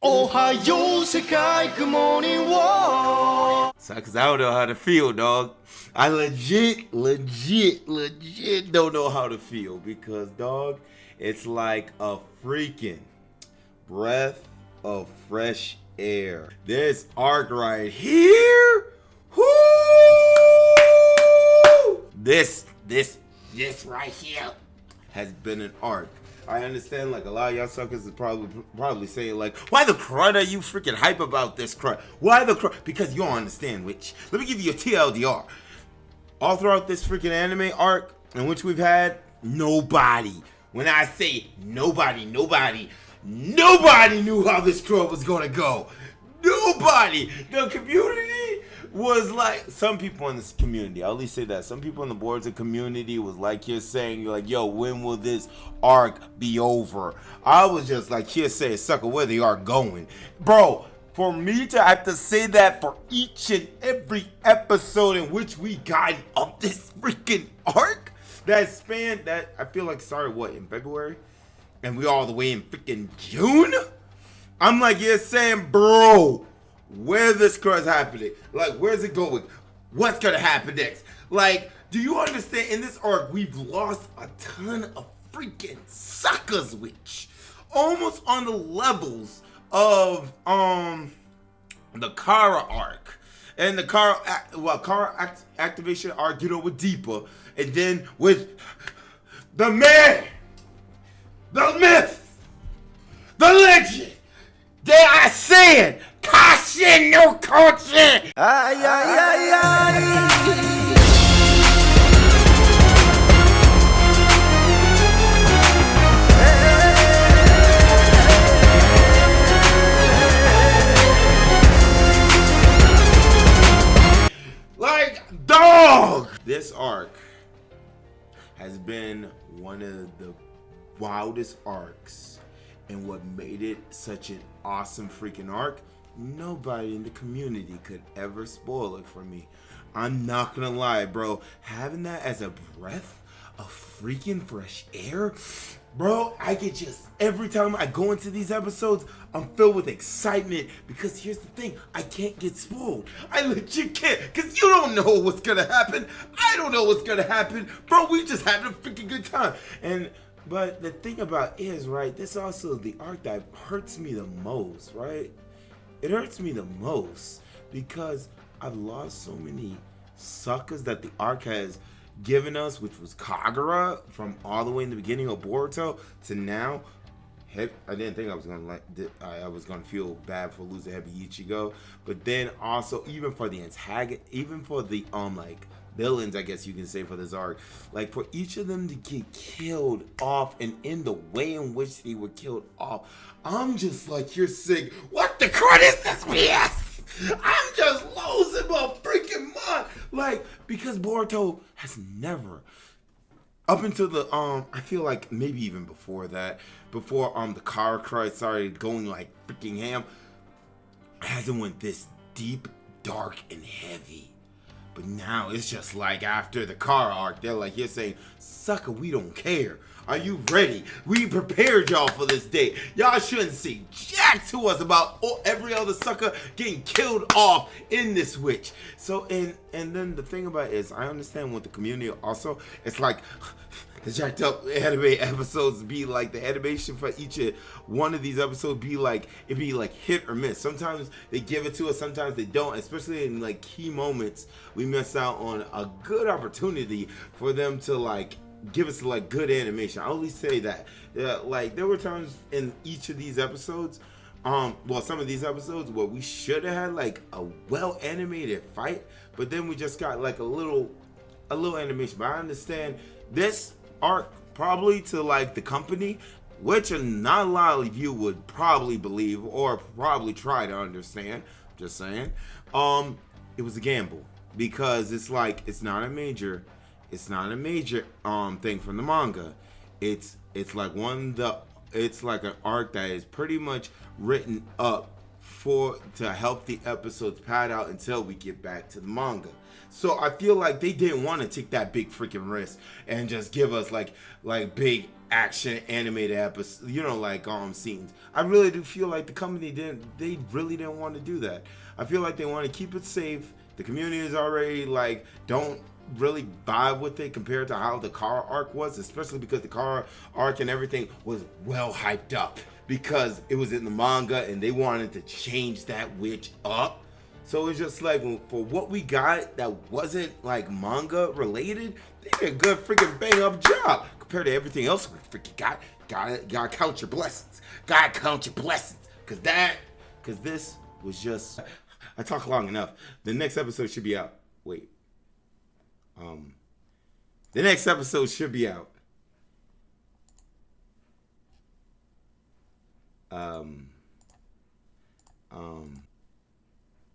Ohio, Sekai, good morning, war. Cause I don't know how to feel, dog. I legit don't know how to feel because, dog, it's like a freaking breath of fresh air. This arc right here, whoo! This right here has been an arc. I understand, like, a lot of y'all suckers is probably saying, like, why the crud are you freaking hype about this crud? Why the crud? Because you don't understand, which, let me give you a TLDR. All throughout this freaking anime arc, in which we've had, nobody, when I say nobody knew how this crud was gonna go. Nobody. The community was like, some people in this community, I'll at least say that, some people in the boards of community was like, you're saying, like, yo, when will this arc be over? I was just like, here say, sucker, where they are going. Bro, for me to have to say that for each and every episode in which we got up this freaking arc, that span, that I feel like started, what, in February? And we all the way in freaking June? I'm like, you're saying, bro, where this crud is happening? Like, where's it going? What's gonna happen next? Like, do you understand? In this arc, we've lost a ton of freaking suckers, which almost on the levels of the Kara arc and the Kara activation arc, you know, with Deepa, and then with the man, the myth, the legend. They are saying, Kashin no Kochi! Ay, ay, ay, ay. Like, dog! This arc has been one of the wildest arcs. And what made it such an awesome freaking arc, nobody in the community could ever spoil it for me. I'm not gonna lie, bro. Having that as a breath of freaking fresh air, bro, I get just, every time I go into these episodes, I'm filled with excitement because here's the thing, I can't get spoiled. I legit can't, because you don't know what's gonna happen. I don't know what's gonna happen. Bro, we just having a freaking good time. But the thing about is, right, this also the arc that hurts me the most, right? It hurts me the most because I've lost so many suckers that the arc has given us, which was Kagura from all the way in the beginning of Boruto to now. I didn't think I was gonna feel bad for losing Heavy Ichigo, but then also even for the antagonist, even for the like villains, I guess you can say, for this arc, like for each of them to get killed off and in the way in which they were killed off, I'm just like, you're sick. What the crud is this BS? I'm just losing my freaking mind. Like, because Boruto has never, up until the I feel like maybe even before that, before the car cry started going like freaking ham, hasn't went this deep, dark, and heavy. But now it's just like after the car arc, they're like, you're saying, sucker, we don't care. Are you ready? We prepared y'all for this day. Y'all shouldn't say jack to us about every other sucker getting killed off in this witch. So, and then the thing about it is, I understand what the community also, it's like, the jacked up anime episodes be like, the animation for each one of these episodes be like, it'd be like hit or miss. Sometimes they give it to us, sometimes they don't, especially in like key moments. We miss out on a good opportunity for them to like give us like good animation. I'll only say that like there were times in each of these episodes, some of these episodes where we should have had like a well animated fight, but then we just got like a little animation. But I understand this arc probably to like the company, which not a lot of you would probably believe or probably try to understand, just saying, it was a gamble because it's like, it's not a major thing from the manga. It's like it's like an arc that is pretty much written up to help the episodes pad out until we get back to the manga. So I feel like they didn't want to take that big freaking risk and just give us like big action animated episodes, like scenes. I really do feel like the company really didn't want to do that. I feel like they want to keep it safe. The community is already like don't really vibe with it compared to how the car arc was, especially because the car arc and everything was well hyped up because it was in the manga and they wanted to change that witch up. So it's just like for what we got that wasn't like manga related, they did a good freaking bang up job compared to everything else we freaking got. Gotta count your blessings. Gotta count your blessings. Cause this was just, I talk long enough. The next episode should be out. Wait. The next episode should be out.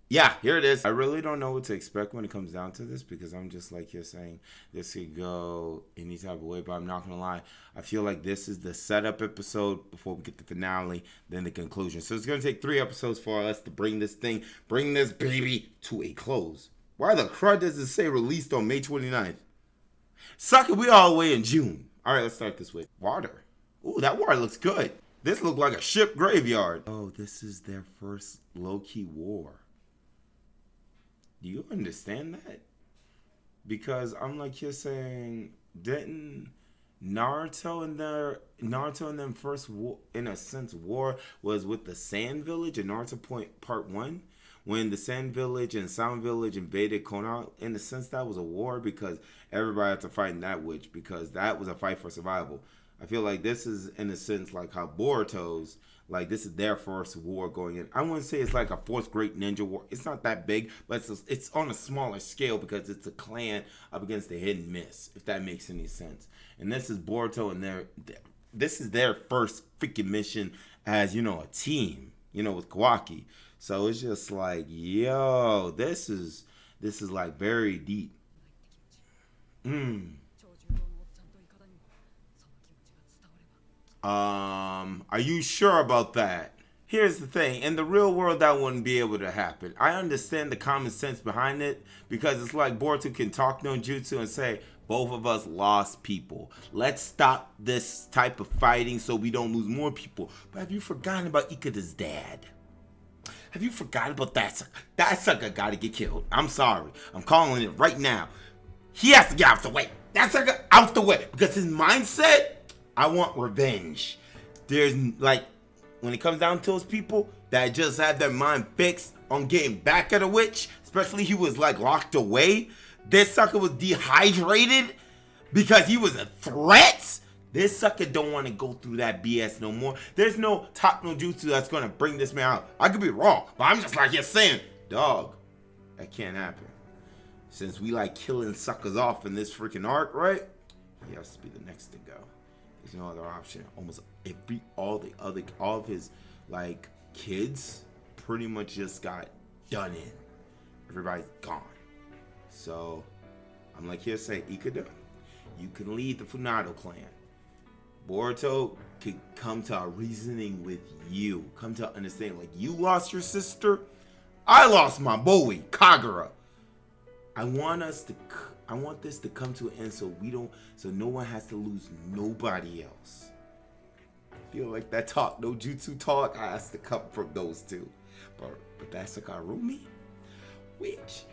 Yeah, here it is. I really don't know what to expect when it comes down to this because I'm just like you're saying, this could go any type of way, but I'm not gonna lie. I feel like this is the setup episode before we get the finale, then the conclusion. So it's gonna take 3 episodes for us to bring this baby to a close. Why the crud does it say released on May 29th? Suck it, we all the way in June. All right, let's start this with water. Ooh, that water looks good. This looks like a ship graveyard. Oh, this is their first low-key war. Do you understand that? Because I'm like you're saying, didn't Naruto and them first war, in a sense, war was with the Sand Village in Naruto Part 1? When the Sand Village and Sound Village invaded Konoha, in a sense that was a war because everybody had to fight in that witch because that was a fight for survival. I feel like this is in a sense like how Boruto's, like this is their first war going in. I wouldn't say it's like a 4th Great Ninja War. It's not that big, but it's on a smaller scale because it's a clan up against the Hidden Mist, if that makes any sense. And this is Boruto and this is their first freaking mission as, a team, with Kawaki. So it's just like, yo, this is like very deep. Are you sure about that? Here's the thing. In the real world, that wouldn't be able to happen. I understand the common sense behind it because it's like Boruto can talk no jutsu and say, both of us lost people. Let's stop this type of fighting so we don't lose more people. But have you forgotten about Ikeda's dad? Have you forgotten about that sucker? That sucker gotta get killed. I'm sorry. I'm calling it right now. He has to get out the way. That sucker out the way. Because his mindset, I want revenge. There's like, when it comes down to those people that just have their mind fixed on getting back at a witch, especially he was like locked away. This sucker was dehydrated because he was a threat. This sucker don't want to go through that BS no more. There's no top no jutsu that's going to bring this man out. I could be wrong, but I'm just like you're saying, dog, that can't happen. Since we like killing suckers off in this freaking arc, right? He has to be the next to go. There's no other option. Almost all of his like kids pretty much just got done in. Everybody's gone. So I'm like here saying, Ikeda, you can lead the Funado clan. Boruto could come to a reasoning with you. Come to understand, like, you lost your sister. I lost my boy, Kagura. I want this to come to an end so no one has to lose nobody else. I feel like that talk, no jutsu talk, has to come from those two. But that's Sakarumi, which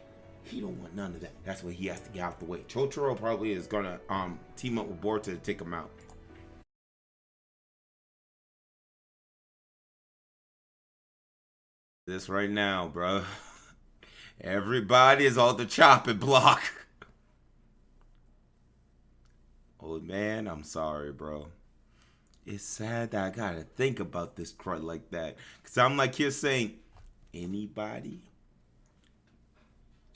he don't want none of that. That's why he has to get out the way. Chotaro probably is gonna team up with Boruto to take him out. This right now, bro. Everybody is on the chopping block. Old man, I'm sorry, bro. It's sad that I gotta think about this crud like that. Cause I'm like here saying, anybody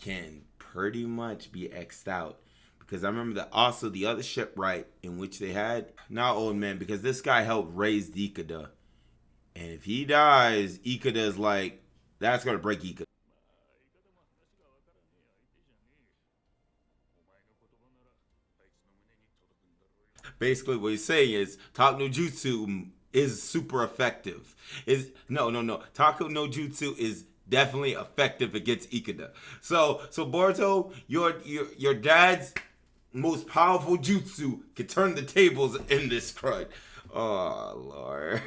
can pretty much be X'd out. Because I remember that also the other shipwright in which they had, not old man, because this guy helped raise Ikeda. And if he dies, Ikeda is like, that's gonna break Ikeda. Basically what he's saying is Top no Jutsu is super effective. Is no. Taco no Jutsu is definitely effective against Ikeda. So Boruto, your dad's most powerful jutsu can turn the tables in this crud. Oh Lord.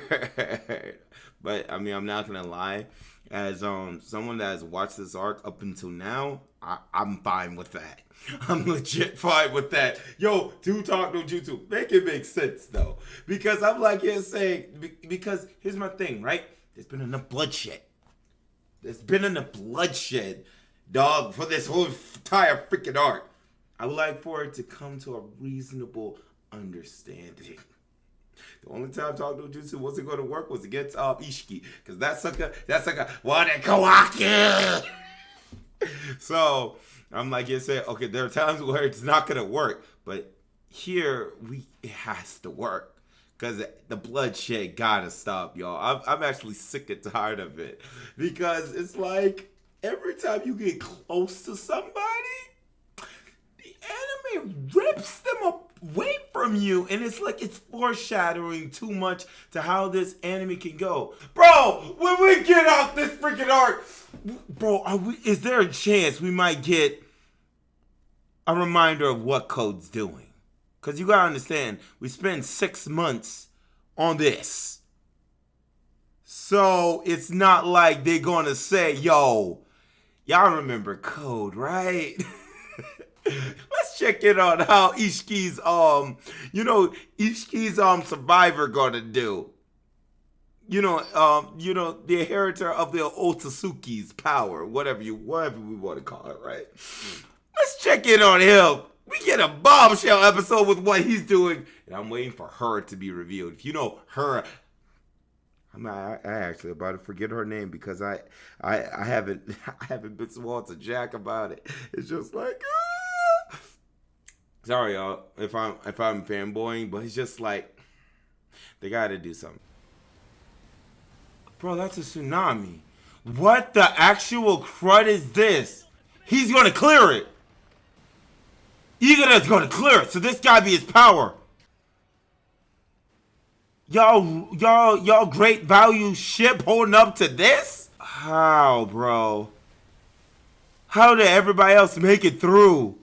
But I mean, I'm not gonna lie. As someone that has watched this arc up until now, I'm fine with that. I'm legit fine with that. Yo, do talk no jutsu. Make it make sense though, because I'm like here saying, because here's my thing, right? There's been enough bloodshed. There's been enough bloodshed, dog, for this whole entire freaking arc. I would like for it to come to a reasonable understanding. The only time Talk No Jutsu wasn't going to work was against Ishiki. Because that's like a what a Kawaki. So I'm like you said, okay, there are times where it's not going to work. But here it has to work. Because the bloodshed gotta stop, y'all. I'm actually sick and tired of it. Because it's like every time you get close to somebody, the anime rips them away from you, and it's like it's foreshadowing too much to how this anime can go. Bro, when we get out this freaking arc, bro, is there a chance we might get a reminder of what Code's doing? Because you gotta understand, we spent 6 months on this. So it's not like they're gonna say, yo, y'all remember Code, right? Let's check in on how Ishiki's survivor gonna do. The inheritor of the Otsutsuki's power, whatever we want to call it, right? Let's check in on him. We get a bombshell episode with what he's doing, and I'm waiting for her to be revealed. If you know her, I actually about to forget her name because I haven't been so to Jack about it. It's just like, sorry y'all if I'm fanboying, but it's just like they gotta do something. Bro, that's a tsunami. What the actual crud is this? He's gonna clear it. Ikeda's gonna clear it, so this gotta be his power. Y'all great value ship holding up to this? How, bro? How did everybody else make it through?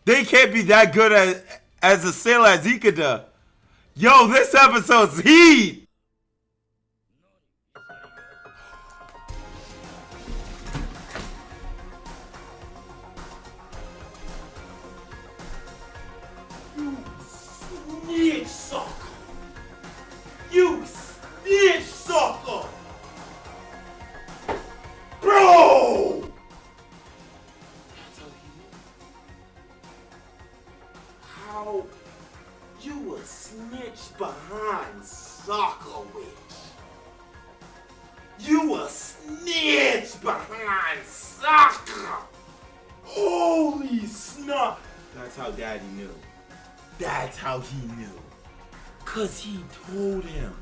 They can't be that good as a sailor as Ikeda. Yo, this episode's heat! You snitch sucker! You snitch sucker! Bro! How you a snitch behind Soccer Witch? You a snitch behind Soccer! Holy snap! That's how Daddy knew. That's how he knew. Cause he told him.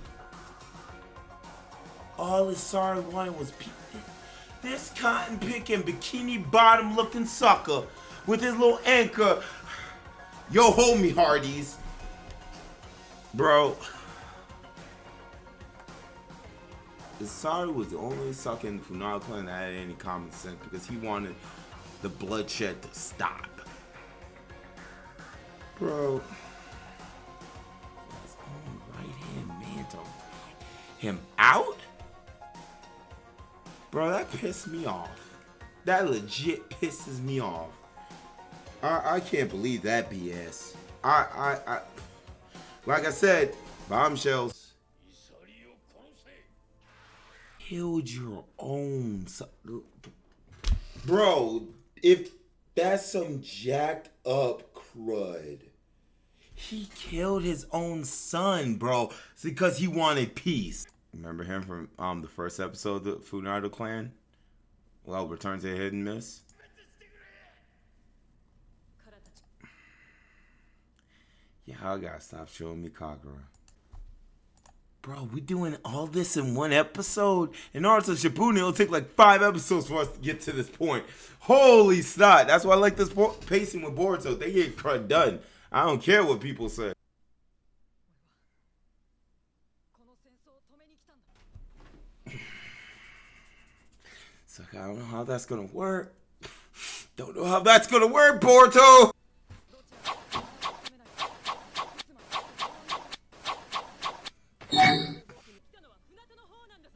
All his sorry wanted was this cotton picking, bikini bottom looking sucker with his little anchor. Yo, hold me, Hardee's. Bro. Sorry was the only sucker in Funaro clan that had any common sense because he wanted the bloodshed to stop. Bro. His own right-hand man to rat him out? Bro, that pissed me off. That legit pisses me off. I can't believe that BS. Like I said, bombshells. Killed your own son. Bro, if that's some jacked up crud. He killed his own son, bro, because he wanted peace. Remember him from the first episode of the Funaro clan? Well, Return to Hit and Miss. Yeah, I gotta stop showing me Kagura. Bro, we doing all this in one episode? In Naruto Shippuden, it'll take like 5 episodes for us to get to this point. Holy snot. That's why I like this pacing with Boruto. They get crud done. I don't care what people say. like, I don't know how that's gonna work. Don't know how that's gonna work, Boruto!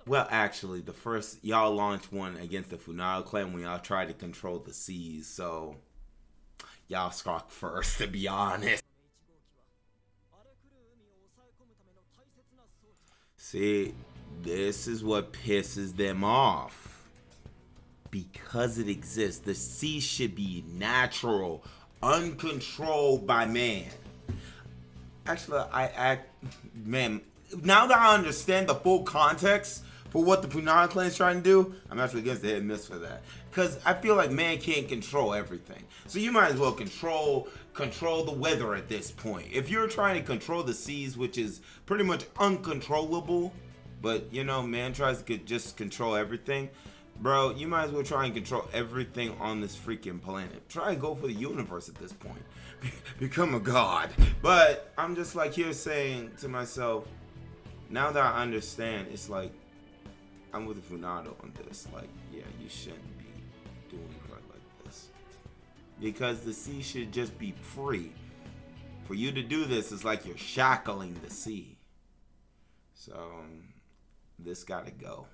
Well, actually, the first y'all launched one against the Funado clan when y'all tried to control the seas, so y'all struck first, to be honest. See, this is what pisses them off. Because it exists, the sea should be natural, uncontrolled by man. Actually, man, now that I understand the full context for what the Funado clan is trying to do, I'm actually against the hit and miss for that. Because I feel like man can't control everything. So you might as well control the weather at this point. If you're trying to control the seas, which is pretty much uncontrollable, but you know, man tries to just control everything, bro, you might as well try and control everything on this freaking planet. Try and go for the universe at this point. Become a god. But I'm just like here saying to myself, now that I understand, it's like, I'm with the Funado on this. Like, yeah, you shouldn't be doing crap like this. Because the sea should just be free. For you to do this, it's like you're shackling the sea. So, this gotta go.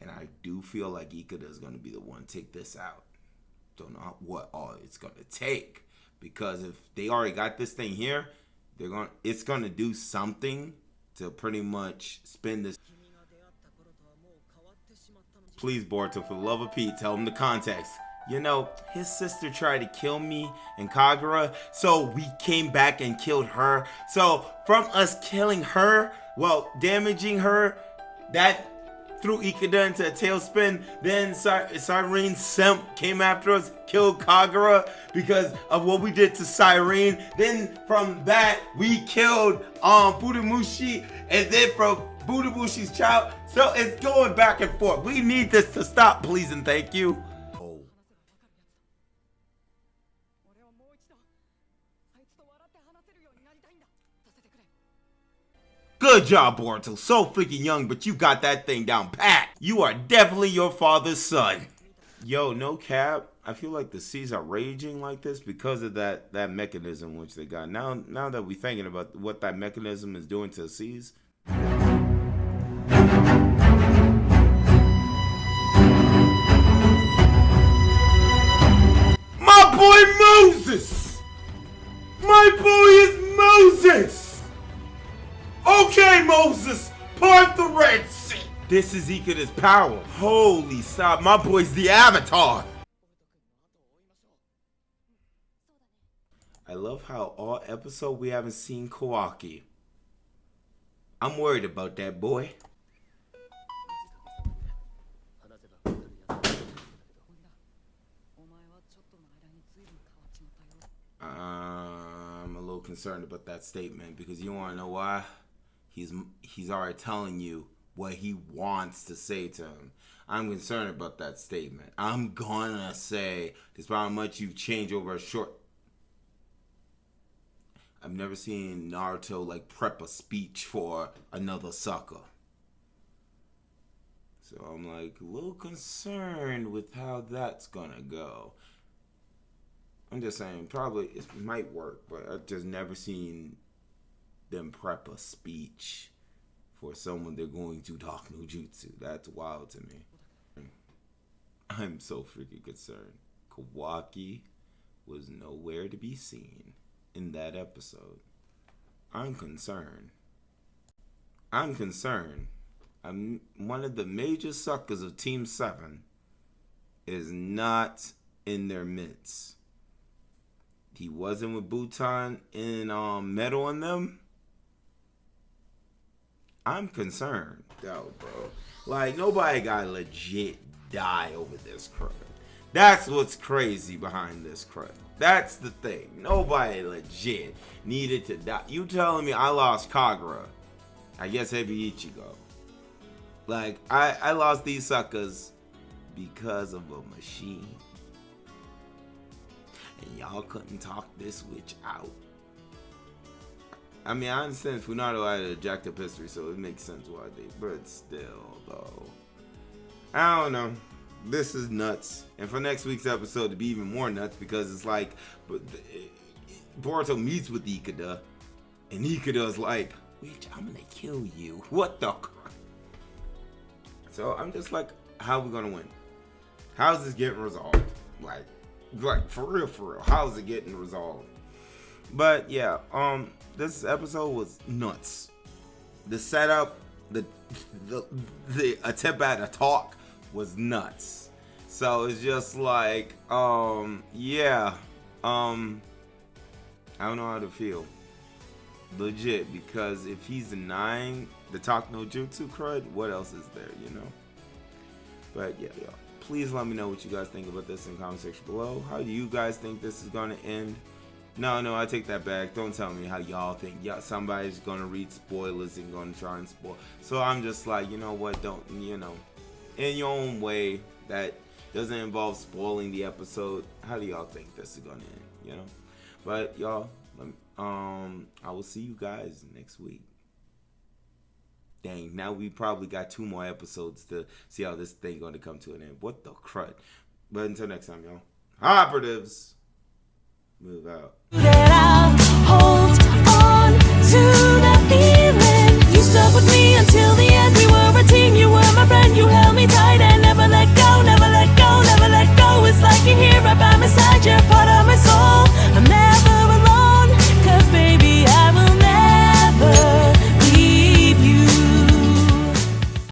And I do feel like Ikeda is gonna be the one to take this out. Don't know what all it's gonna take. Because if they already got this thing here, it's gonna do something to pretty much spin this. Please, Boruto, for the love of Pete, tell him the context. You know, his sister tried to kill me and Kagura, so we came back and killed her. So from us killing her, well, damaging her, that threw Ikeda into a tailspin. Then Cyrene Simp came after us, killed Kagura because of what we did to Cyrene. Then from that, we killed Fudamushi, and then from Fudamushi's child. So it's going back and forth. We need this to stop, please and thank you. Oh. Good job, Boruto. So freaking young, but you got that thing down pat. You are definitely your father's son. Yo, no cap. I feel like the seas are raging like this because of that mechanism which they got. Now that we're thinking about what that mechanism is doing to the seas. My boy Moses! My boy is Moses! Okay, Moses, part the Red Sea. This is Ikeda's power. Holy stop, my boy's the Avatar. I love how all episode we haven't seen Kawaki. I'm worried about that boy. I'm a little concerned about that statement because you want to know why? He's already telling you what he wants to say to him. I'm concerned about that statement. I'm gonna say, despite how much you've changed over a short... I've never seen Naruto like prep a speech for another sucker. So I'm like a little concerned with how that's gonna go. I'm just saying, probably it might work, but I've just never seen them prep a speech for someone they're going to talk no jutsu. That's wild to me. I'm so freaking concerned. Kawaki was nowhere to be seen in that episode. I'm concerned. I'm one of the major suckers of Team 7 is not in their midst. He wasn't with Butan in Metal on them. I'm concerned, though, bro. Like, nobody got legit die over this crap. That's what's crazy behind this crap. That's the thing. Nobody legit needed to die. You telling me I lost Kagura? I guess it'd be Ichigo. Like, I lost these suckers because of a machine. And y'all couldn't talk this witch out. I mean, I understand Funado had a jacked up history, so it makes sense why they... But still, though. I don't know. this is nuts. And for next week's episode to be even more nuts, because it's like Boruto meets with Ikeda, and Ikeda's like, "Bitch, I'm gonna kill you." What the? So I'm just like, how are we gonna win? How's this getting resolved? Like for real. How is it getting resolved? But yeah, this episode was nuts. The setup, the attempt at a talk was nuts. So it's just like, yeah, I don't know how to feel. Legit, because if he's a 9, the talk no jutsu crud, what else is there, you know? But yeah, please let me know what you guys think about this in the comment section below. How do you guys think this is gonna end? No, I take that back. Don't tell me how y'all think. Yeah, somebody's gonna read spoilers and gonna try and spoil. So I'm just like, you know what? Don't, you know, in your own way that doesn't involve spoiling the episode. How do y'all think this is gonna end? You know, but y'all, I will see you guys next week. Dang, now we probably got 2 more episodes to see how this thing gonna come to an end. What the crud? But until next time, y'all. Operatives, move out.